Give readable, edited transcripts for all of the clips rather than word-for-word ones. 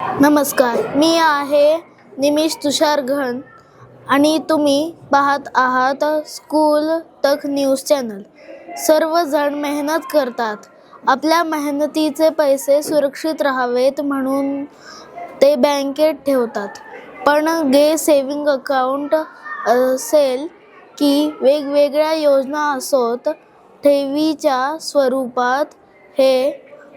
नमस्कार, मी आहे निमिष तुषार घन आणि तुम्ही पाहत आहात स्कूल तक न्यूज चॅनल. सर्वजण मेहनत करतात. आपल्या मेहनतीचे पैसे सुरक्षित राहावेत म्हणून ते बँकेत ठेवतात. पण सेव्हिंग अकाउंट असेल की वेगवेगळ्या योजना असोत, ठेवीच्या स्वरूपात हे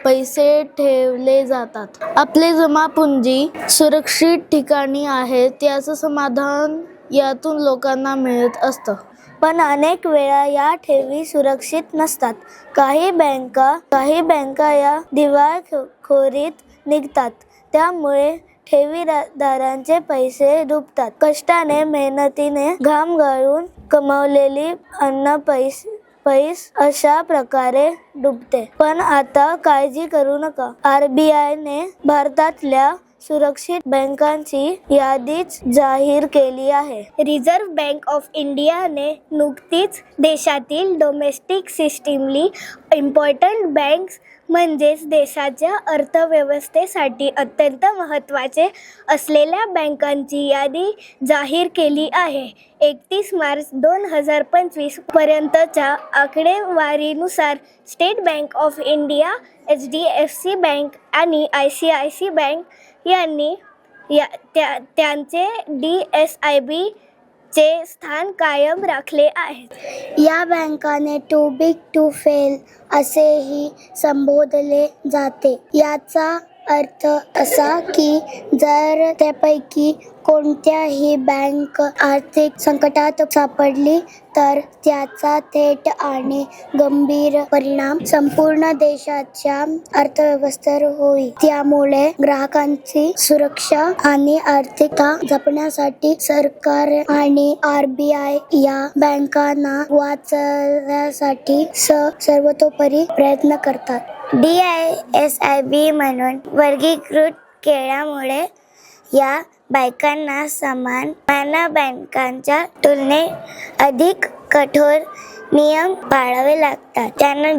पैसे ठेवले जातात. आपले जमापुंजी सुरक्षित ठिकाणी आहेत याचं समाधान यातून लोकांना मिळत असतं. पण अनेक वेळा या ठेवी सुरक्षित नसतात. काही बँका या दिवाळखोरीत निघतात. त्यामुळे ठेवीदारांचे पैसे डुबतात. कष्टाने मेहनतीने घाम गाळून कमावलेली अन्न पैस अशा प्रकारे डुबते. पण आता काळजी करू नका. RBI ने भारतातल्या सुरक्षित बँकांची यादीच जाहीर केली आहे. रिझर्व्ह बँक ऑफ इंडियाने नुकतीच देशातील डोमेस्टिक सिस्टीमली इम्पॉर्टंट बँक्स म्हणजेच देशाच्या अर्थव्यवस्थेसाठी अत्यंत महत्त्वाचे असलेल्या बँकांची यादी जाहीर केली आहे. 31 मार्च 2025 पर्यंतच्या आकडेवारीनुसार state bank of India, HDFC bank आणि ICICI बँक यांनी त्यांचे DSIB चे स्थान कायम राखले आहे. या बँकांना टू बिग टू फेल असेही संबोधले जाते. याचा अर्थ असा की जर त्यापैकी कोणत्याही बँक आर्थिक संकटात सापडली तर त्याचा थेट आणि गंभीर परिणाम संपूर्ण देशाच्या अर्थव्यवस्थेवर होईल. त्यामुळे ग्राहकांची सुरक्षा आणि आर्थिकता जपण्यासाठी सरकार आणि RBI या बँकांना वाचवण्यासाठी सर्वतोपरी प्रयत्न करतात. DSIB म्हणून वर्गीकृत केल्यामुळे या बँकांना समान बँकांच्या तुलनेत अधिक कठोर नियम पाळावे लागतात. त्यांना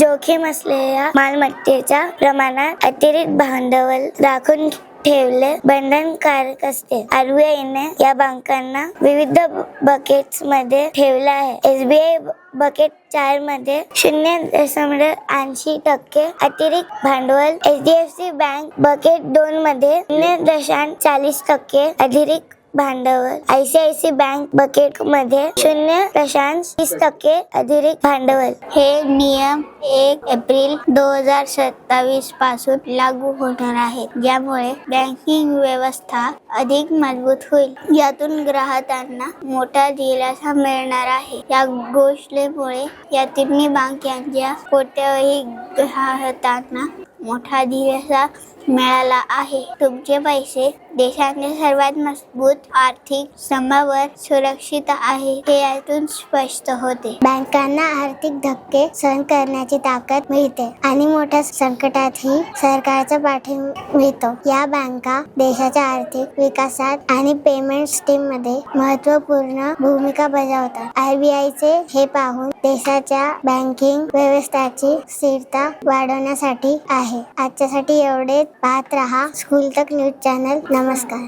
जोखीम असलेल्या मालमत्तेच्या प्रमाणात अतिरिक्त भांडवल राखून ठेवले बंधनकारक असते. RBI ने या बँकांना विविध बकेट्समध्ये ठेवले आहे. SBI बकेट 4 मध्ये 0.80% अतिरिक्त भांडवल, HDFC बँक बकेट 2 मध्ये 0.40% अतिरिक्त भांडवल, ICICI बँक बकेट मध्ये 0.30% अतिरिक्त भांडवल. हे नियम 1 एप्रिल 2027 पासून लागू होणार आहेत, ज्यामुळे बँकिंग व्यवस्था अधिक मजबूत होईल. यातून ग्राहकांना मोठा दिलासा मिळणार आहे. या घोषणेमुळे या तिन्ही बँकांच्या कोट्यवधी ग्राहकांना मोठा दिलासा मिळाला आहे. तुमचे पैसे देशाच्या सर्वात मजबूत आर्थिक स्तंभावर सुरक्षित आहे हे यातून स्पष्ट होते. बँकांना आर्थिक धक्के सहन करण्याची ताकद मिळते आणि मोठ्या संकटातही सरकारचा पाठिंबा मिळतो. या बँका देशाच्या आर्थिक विकासात आणि पेमेंट सिस्टीम मध्ये महत्त्वपूर्ण भूमिका बजावतात. RBI चे हे पाहून देशाच्या बँकिंग व्यवस्थेची स्थिरता वाढवण्यासाठी आहे. आजच्यासाठी एवढेच. पाहत रहा स्कूल तक न्यूज चॅनल. नमस्कार.